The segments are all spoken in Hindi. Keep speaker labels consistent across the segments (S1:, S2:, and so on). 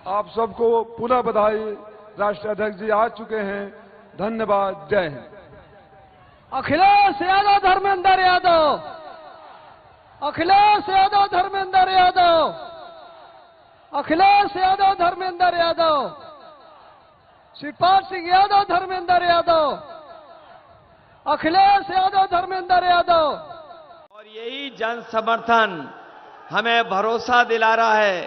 S1: आप सबको पुनः बधाई। राष्ट्रीय अध्यक्ष जी आ चुके हैं। धन्यवाद। जय हिंद।
S2: अखिलेश यादव धर्मेंद्र यादव, अखिलेश यादव धर्मेंद्र यादव, अखिलेश यादव धर्मेंद्र यादव, शिवपाल सिंह यादव धर्मेंद्र यादव, अखिलेश यादव धर्मेंद्र यादव।
S3: और यही जन समर्थन हमें भरोसा दिला रहा है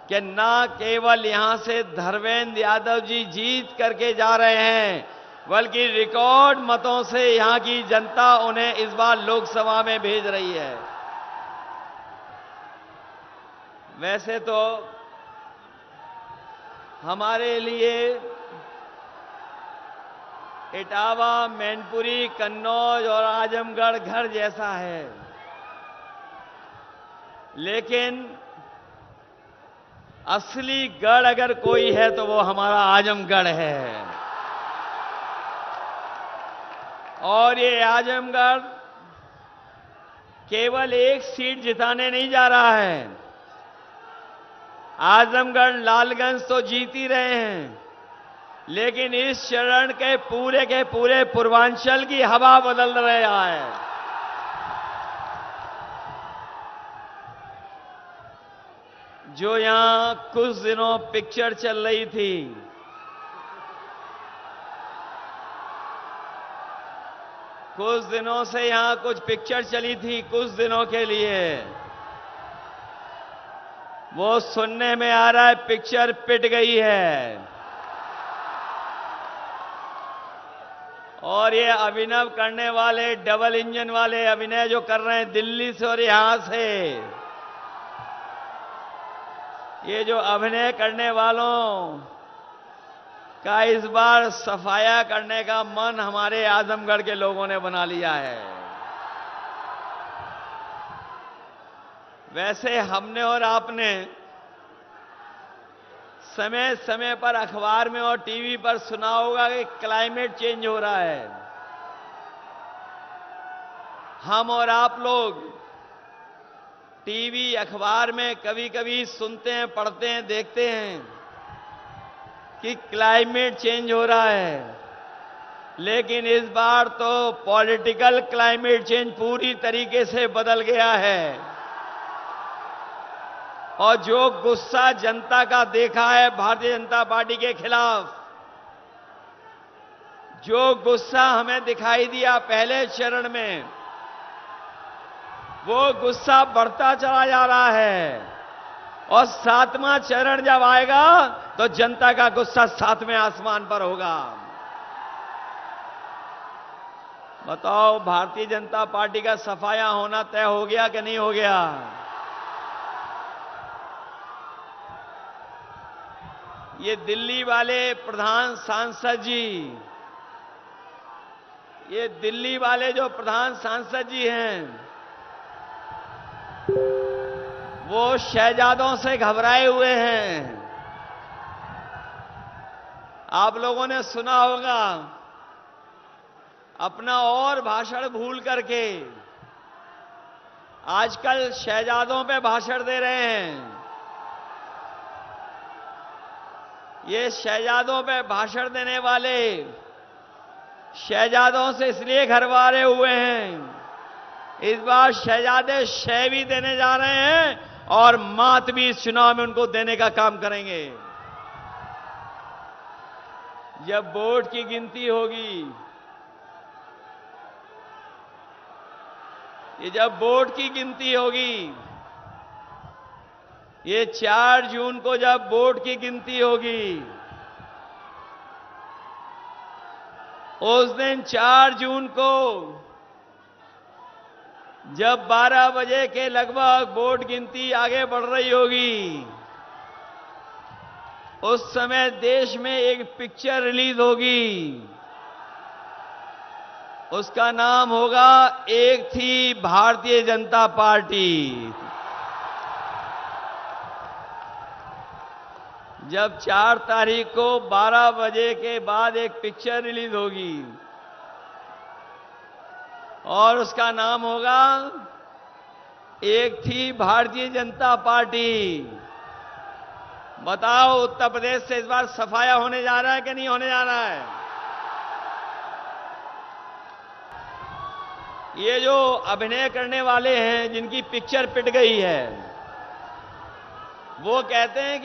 S3: कि न केवल यहां से धर्मेंद्र यादव जी जीत करके जा रहे हैं, बल्कि रिकॉर्ड मतों से यहां की जनता उन्हें इस बार लोकसभा में भेज रही है। वैसे तो हमारे लिए इटावा, मैनपुरी, कन्नौज और आजमगढ़ घर जैसा है, लेकिन असली गढ़ अगर कोई है तो वो हमारा आजमगढ़ है। और ये आजमगढ़ केवल एक सीट जिताने नहीं जा रहा है। आजमगढ़ लालगंज तो जीत ही रहे हैं, लेकिन इस चरण के पूरे पूर्वांचल की हवा बदल रहा है। जो यहां कुछ दिनों पिक्चर चल रही थी, कुछ दिनों से यहां कुछ पिक्चर चली थी, कुछ दिनों के लिए, वो सुनने में आ रहा है पिक्चर पिट गई है। और ये अभिनव करने वाले, डबल इंजन वाले अभिनय जो कर रहे हैं दिल्ली से और यहां से, ये जो अभिनय करने वालों का इस बार सफाया करने का मन हमारे आजमगढ़ के लोगों ने बना लिया है। वैसे हमने और आपने समय समय पर अखबार में और टीवी पर सुना होगा कि क्लाइमेट चेंज हो रहा है। हम और आप लोग टीवी, अखबार में कभी कभी सुनते हैं, पढ़ते हैं, देखते हैं कि क्लाइमेट चेंज हो रहा है, लेकिन इस बार तो पॉलिटिकल क्लाइमेट चेंज पूरी तरीके से बदल गया है। और जो गुस्सा जनता का देखा है भारतीय जनता पार्टी के खिलाफ, जो गुस्सा हमें दिखाई दिया पहले चरण में, वो गुस्सा बढ़ता चला जा रहा है। और 7वां चरण जब आएगा तो जनता का गुस्सा 7वें आसमान पर होगा। बताओ, भारतीय जनता पार्टी का सफाया होना तय हो गया कि नहीं हो गया? ये दिल्ली वाले प्रधान सांसद जी, ये दिल्ली वाले जो प्रधान सांसद जी हैं, वो शहजादों से घबराए हुए हैं। आप लोगों ने सुना होगा, अपना और भाषण भूल करके आजकल शहजादों पे भाषण दे रहे हैं। ये शहजादों पे भाषण देने वाले शहजादों से इसलिए घरवारे हुए हैं, इस बार शहजादे शह भी देने जा रहे हैं और मात भी इस चुनाव में उनको देने का काम करेंगे। जब वोट की गिनती होगी, ये जब वोट की गिनती होगी, ये 4 जून को जब वोट की गिनती होगी, उस दिन 4 जून को जब 12 बजे के लगभग वोट गिनती आगे बढ़ रही होगी, उस समय देश में एक पिक्चर रिलीज होगी। उसका नाम होगा एक थी भारतीय जनता पार्टी। जब 4 तारीख को 12 बजे के बाद एक पिक्चर रिलीज होगी और उसका नाम होगा एक थी भारतीय जनता पार्टी। बताओ उत्तर प्रदेश से इस बार सफाया होने जा रहा है कि नहीं होने जा रहा है? ये जो अभिनय करने वाले हैं जिनकी पिक्चर पिट गई है, वो कहते हैं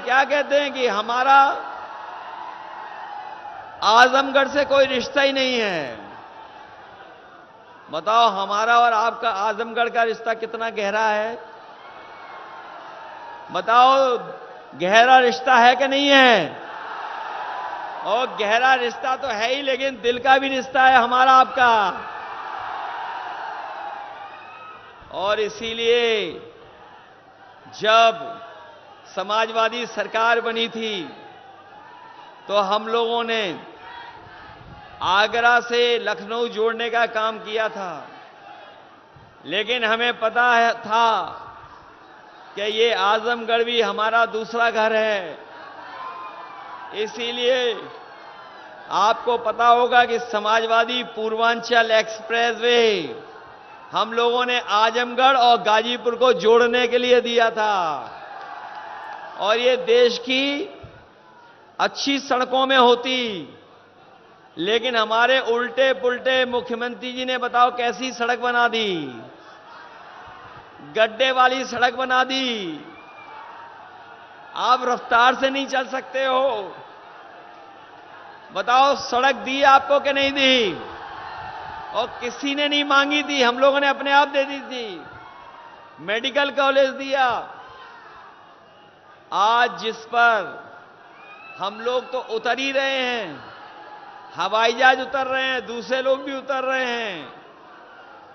S3: क्या कहते हैं कि हमारा आजमगढ़ से कोई रिश्ता ही नहीं है। बताओ हमारा और आपका आजमगढ़ का रिश्ता कितना गहरा है? बताओ गहरा रिश्ता है कि नहीं है? और गहरा रिश्ता तो है ही, लेकिन दिल का भी रिश्ता है हमारा आपका। और इसीलिए जब समाजवादी सरकार बनी थी तो हम लोगों ने आगरा से लखनऊ जोड़ने का काम किया था, लेकिन हमें पता था कि ये आजमगढ़ भी हमारा दूसरा घर है। इसीलिए आपको पता होगा कि समाजवादी पूर्वांचल एक्सप्रेसवे हम लोगों ने आजमगढ़ और गाजीपुर को जोड़ने के लिए दिया था। और ये देश की अच्छी सड़कों में होती, लेकिन हमारे उल्टे पुल्टे मुख्यमंत्री जी ने बताओ कैसी सड़क बना दी, गड्ढे वाली सड़क बना दी। आप रफ्तार से नहीं चल सकते हो। बताओ सड़क दी आपको कि नहीं दी? और किसी ने नहीं मांगी थी, हम लोगों ने अपने आप दे दी थी। मेडिकल कॉलेज दिया। आज जिस पर हम लोग तो उतर ही रहे हैं, हवाई जहाज उतर रहे हैं, दूसरे लोग भी उतर रहे हैं।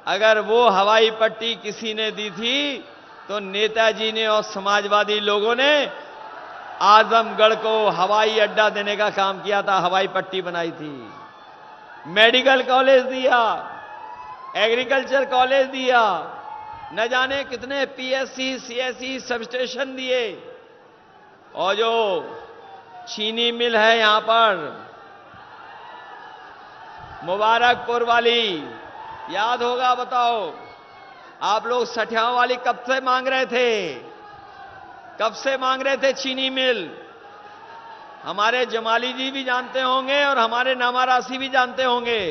S3: अगर वो हवाई पट्टी किसी ने दी थी तो नेताजी ने और समाजवादी लोगों ने आजमगढ़ को हवाई अड्डा देने का काम किया था, हवाई पट्टी बनाई थी। मेडिकल कॉलेज दिया, एग्रीकल्चर कॉलेज दिया, न जाने कितने पीएससी सीएससी सब स्टेशन दिए। और जो चीनी मिल है यहां पर मुबारकपुर वाली, याद होगा, बताओ आप लोग सठियाओं वाली कब से मांग रहे थे? कब से मांग रहे थे चीनी मिल? हमारे जमाली जी भी जानते होंगे और हमारे नामारासी भी जानते होंगे।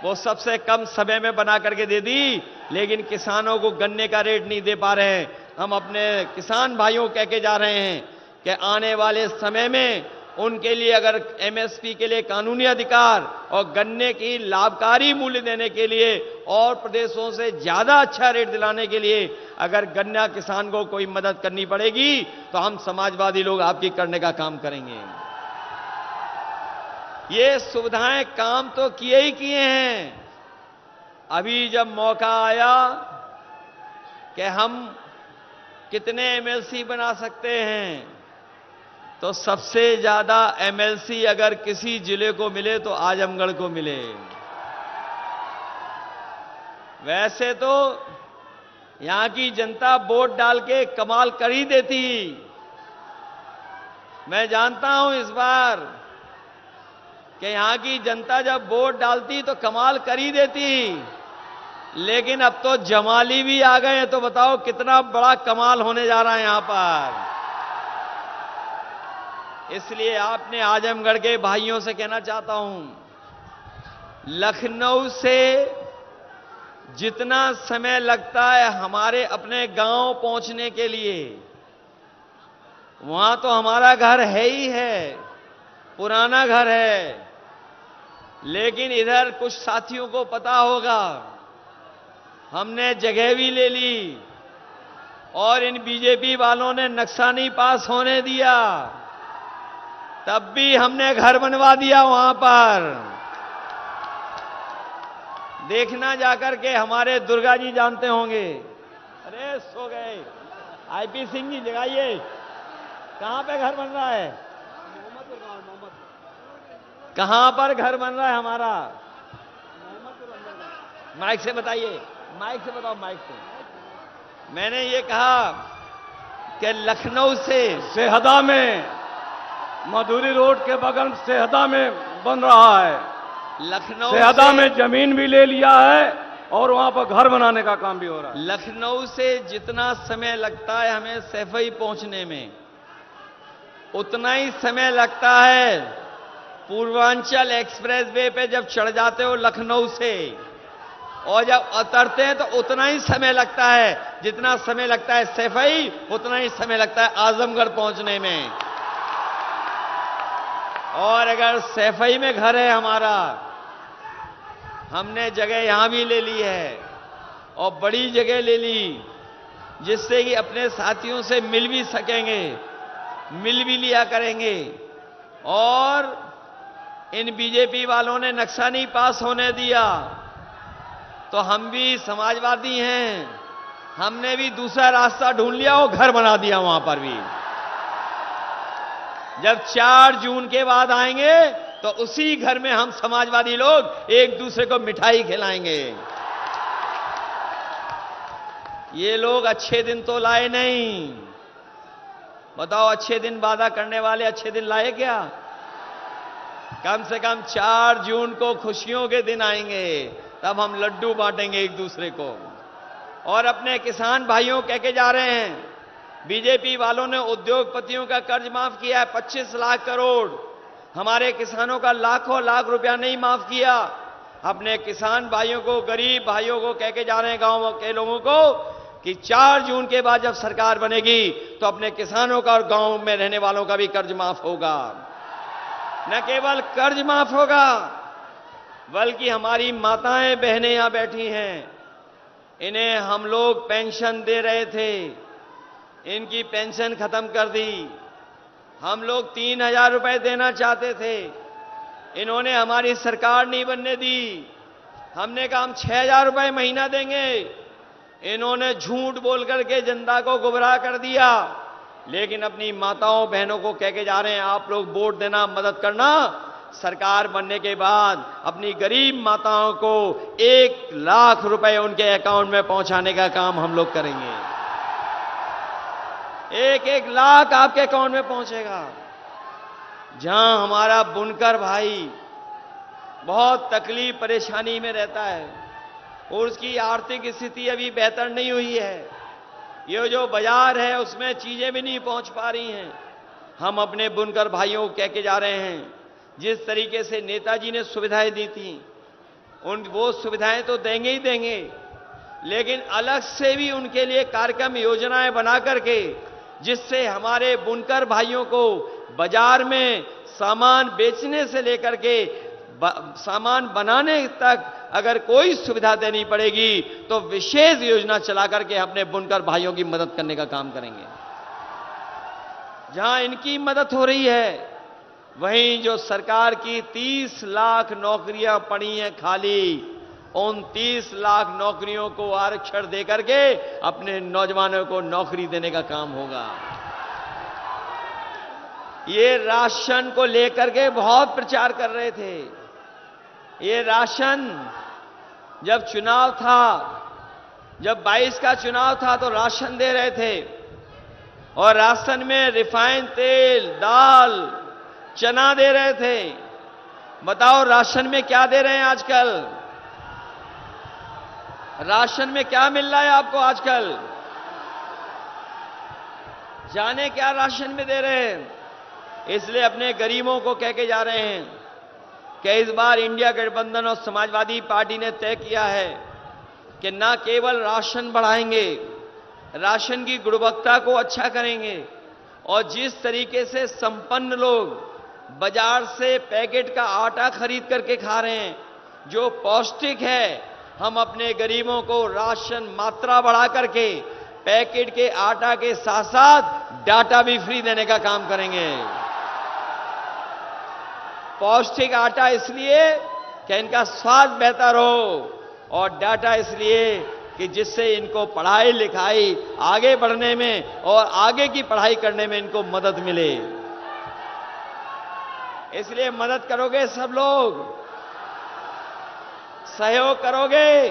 S3: वो सबसे कम समय में बना करके दे दी, लेकिन किसानों को गन्ने का रेट नहीं दे पा रहे हैं। हम अपने किसान भाइयों कह के जा रहे हैं कि आने वाले समय में उनके लिए अगर एमएसपी के लिए कानूनी अधिकार और गन्ने की लाभकारी मूल्य देने के लिए और प्रदेशों से ज्यादा अच्छा रेट दिलाने के लिए अगर गन्ना किसान को कोई मदद करनी पड़ेगी तो हम समाजवादी लोग आपकी करने का काम करेंगे। ये सुविधाएं काम तो किए ही किए हैं। अभी जब मौका आया कि हम कितने एमएलसी बना सकते हैं, तो सबसे ज्यादा एमएलसी अगर किसी जिले को मिले तो आजमगढ़ को मिले। वैसे तो यहां की जनता वोट डाल के कमाल कर ही देती। मैं जानता हूं इस बार कि यहां की जनता जब वोट डालती तो कमाल कर ही देती, लेकिन अब तो जमाली भी आ गए हैं, तो बताओ कितना बड़ा कमाल होने जा रहा है यहां पर। इसलिए आपने आजमगढ़ के भाइयों से कहना चाहता हूं, लखनऊ से जितना समय लगता है हमारे अपने गांव पहुंचने के लिए, वहां तो हमारा घर है ही है, पुराना घर है। लेकिन इधर कुछ साथियों को पता होगा, हमने जगह भी ले ली और इन बीजेपी वालों ने नक्शा नहीं पास होने दिया, तब भी हमने घर बनवा दिया वहां पर। देखना जाकर के, हमारे दुर्गा जी जानते होंगे। अरे सो गए, आईपी सिंह जी जगाइए, कहां पे घर बन रहा है? कहां पर घर बन रहा है हमारा? माइक से बताइए, माइक से बताओ, माइक से। मैंने ये कहा कि लखनऊ से
S4: सेहदा में, मधुरी रोड के बगल सेहदा में बन रहा है।
S3: लखनऊ
S4: सेहदा में जमीन भी ले लिया है और वहां पर घर बनाने का काम भी हो रहा है।
S3: लखनऊ से जितना समय लगता है हमें सैफई पहुंचने में, उतना ही समय लगता है पूर्वांचल एक्सप्रेस वे पे जब चढ़ जाते हो लखनऊ से, और जब उतरते हैं तो उतना ही समय लगता है। जितना समय लगता है सैफई, उतना ही समय लगता है आजमगढ़ पहुंचने में। और अगर सैफई में घर है हमारा, हमने जगह यहां भी ले ली है और बड़ी जगह ले ली, जिससे कि अपने साथियों से मिल भी सकेंगे, मिल भी लिया करेंगे। और इन बीजेपी वालों ने नक्शा नहीं पास होने दिया, तो हम भी समाजवादी हैं, हमने भी दूसरा रास्ता ढूंढ लिया और घर बना दिया वहां पर भी। जब 4 जून के बाद आएंगे तो उसी घर में हम समाजवादी लोग एक दूसरे को मिठाई खिलाएंगे। ये लोग अच्छे दिन तो लाए नहीं। बताओ, अच्छे दिन वादा करने वाले अच्छे दिन लाए क्या? कम से कम 4 जून को खुशियों के दिन आएंगे, तब हम लड्डू बांटेंगे एक दूसरे को। और अपने किसान भाइयों कह के जा रहे हैं, बीजेपी वालों ने उद्योगपतियों का कर्ज माफ किया है 25 लाख करोड़, हमारे किसानों का लाखों लाख रुपया नहीं माफ किया। अपने किसान भाइयों को, गरीब भाइयों को कह के जा रहे हैं, गांव के लोगों को, कि 4 जून के बाद जब सरकार बनेगी तो अपने किसानों का और गांव में रहने वालों का भी कर्ज माफ होगा। न केवल कर्ज माफ होगा, बल्कि हमारी माताएं बहनें यहां बैठी हैं, इन्हें हम लोग पेंशन दे रहे थे, इनकी पेंशन खत्म कर दी। हम लोग 3,000 रुपए देना चाहते थे, इन्होंने हमारी सरकार नहीं बनने दी। हमने कहा हम 6,000 रुपए महीना देंगे, इन्होंने झूठ बोल करके जनता को गुमराह कर दिया। लेकिन अपनी माताओं बहनों को कह के जा रहे हैं, आप लोग वोट देना, मदद करना, सरकार बनने के बाद अपनी गरीब माताओं को 1 लाख रुपए उनके अकाउंट में पहुंचाने का काम हम लोग करेंगे। 1-1 लाख आपके अकाउंट में पहुंचेगा। जहां हमारा बुनकर भाई बहुत तकलीफ परेशानी में रहता है और उसकी आर्थिक स्थिति अभी बेहतर नहीं हुई है, ये जो बाजार है उसमें चीजें भी नहीं पहुंच पा रही हैं, हम अपने बुनकर भाइयों को कह के जा रहे हैं, जिस तरीके से नेताजी ने सुविधाएं दी थी, वो सुविधाएं तो देंगे ही देंगे, लेकिन अलग से भी उनके लिए कार्यक्रम योजनाएं बना करके, जिससे हमारे बुनकर भाइयों को बाजार में सामान बेचने से लेकर के सामान बनाने तक अगर कोई सुविधा देनी पड़ेगी तो विशेष योजना चला करके अपने बुनकर भाइयों की मदद करने का काम करेंगे। जहां इनकी मदद हो रही है, वहीं जो सरकार की 30 लाख नौकरियां पड़ी हैं खाली, उन 30 लाख नौकरियों को आरक्षण देकर के अपने नौजवानों को नौकरी देने का काम होगा। ये राशन को लेकर के बहुत प्रचार कर रहे थे। ये राशन जब चुनाव था, जब 22 का चुनाव था तो राशन दे रहे थे, और राशन में रिफाइंड तेल, दाल, चना दे रहे थे। बताओ राशन में क्या दे रहे हैं आजकल? राशन में क्या मिल रहा है आपको आजकल? जाने क्या राशन में दे रहे हैं? इसलिए अपने गरीबों को कह के जा रहे हैं कि इस बार इंडिया गठबंधन और समाजवादी पार्टी ने तय किया है कि न केवल राशन बढ़ाएंगे, राशन की गुणवत्ता को अच्छा करेंगे, और जिस तरीके से संपन्न लोग बाजार से पैकेट का आटा खरीद करके खा रहे हैं जो पौष्टिक है, हम अपने गरीबों को राशन मात्रा बढ़ा करके पैकेट के आटा के साथ साथ डाटा भी फ्री देने का काम करेंगे। पौष्टिक आटा इसलिए कि इनका स्वाद बेहतर हो, और डाटा इसलिए कि जिससे इनको पढ़ाई लिखाई आगे बढ़ने में और आगे की पढ़ाई करने में इनको मदद मिले। इसलिए मदद करोगे सब लोग? सहयोग करोगे?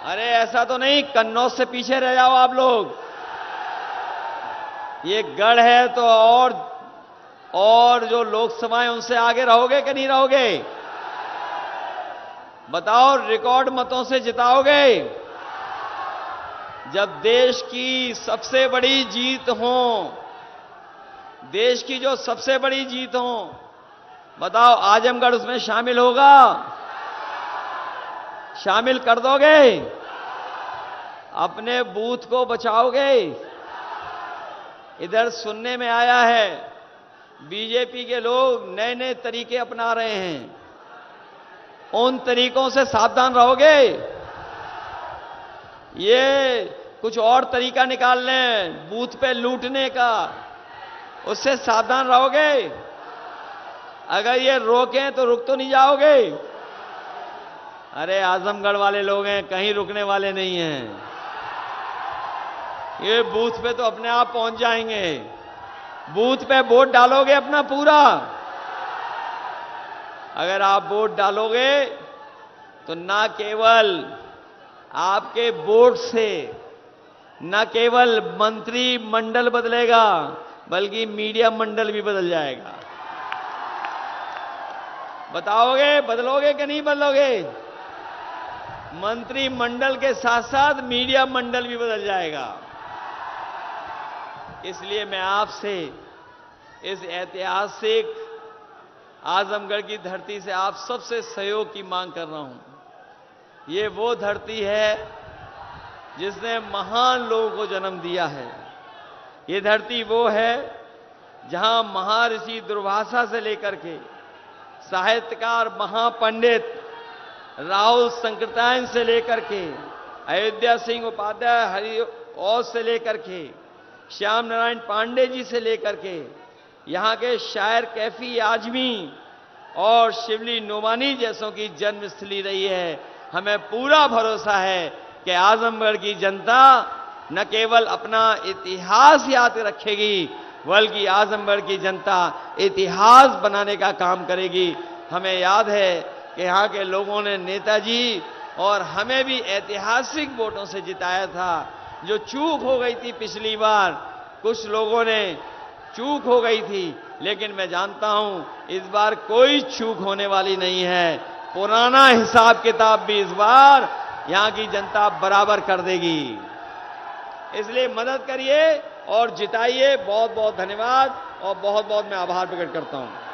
S3: अरे ऐसा तो नहीं कन्नौज से पीछे रह जाओ आप लोग। ये गढ़ है तो और जो लोकसभाएं उनसे आगे रहोगे कि नहीं रहोगे? बताओ रिकॉर्ड मतों से जिताओगे? जब देश की सबसे बड़ी जीत हो, देश की जो सबसे बड़ी जीत हो, बताओ आजमगढ़ उसमें शामिल होगा? शामिल कर दोगे? अपने बूथ को बचाओगे? इधर सुनने में आया है बीजेपी के लोग नए नए तरीके अपना रहे हैं, उन तरीकों से सावधान रहोगे? ये कुछ और तरीका निकाल लें बूथ पे लूटने का, उससे सावधान रहोगे? अगर ये रोकें तो रुक तो नहीं जाओगे? अरे आजमगढ़ वाले लोग हैं, कहीं रुकने वाले नहीं हैं। ये बूथ पे तो अपने आप पहुंच जाएंगे। बूथ पे वोट डालोगे अपना पूरा? अगर आप वोट डालोगे तो ना केवल आपके वोट से न केवल मंत्री मंडल बदलेगा, बल्कि मीडिया मंडल भी बदल जाएगा। बताओगे बदलोगे कि नहीं बदलोगे? मंत्री मंडल के साथ साथ मीडिया मंडल भी बदल जाएगा। इसलिए मैं आपसे इस ऐतिहासिक आजमगढ़ की धरती से आप सबसे सहयोग की मांग कर रहा हूं। ये वो धरती है जिसने महान लोगों को जन्म दिया है। ये धरती वो है जहां महर्षि दुर्वासा से लेकर के साहित्यकार महापंडित राहुल संकृतायन से लेकर के अयोध्या सिंह उपाध्याय हरिऔध से लेकर के श्याम नारायण पांडे जी से लेकर के यहाँ के शायर कैफी आजमी और शिवली नोमानी जैसों की जन्मस्थली रही है। हमें पूरा भरोसा है कि आजमगढ़ की जनता न केवल अपना इतिहास याद रखेगी, बल्कि आजमगढ़ की जनता इतिहास बनाने का काम करेगी। हमें याद है कि यहाँ के लोगों ने नेताजी और हमें भी ऐतिहासिक वोटों से जिताया था। जो चूक हो गई थी पिछली बार, कुछ लोगों ने चूक हो गई थी, लेकिन मैं जानता हूं इस बार कोई चूक होने वाली नहीं है। पुराना हिसाब किताब भी इस बार यहां की जनता बराबर कर देगी। इसलिए मदद करिए और जिताइए। बहुत बहुत धन्यवाद और बहुत बहुत मैं आभार प्रकट करता हूं।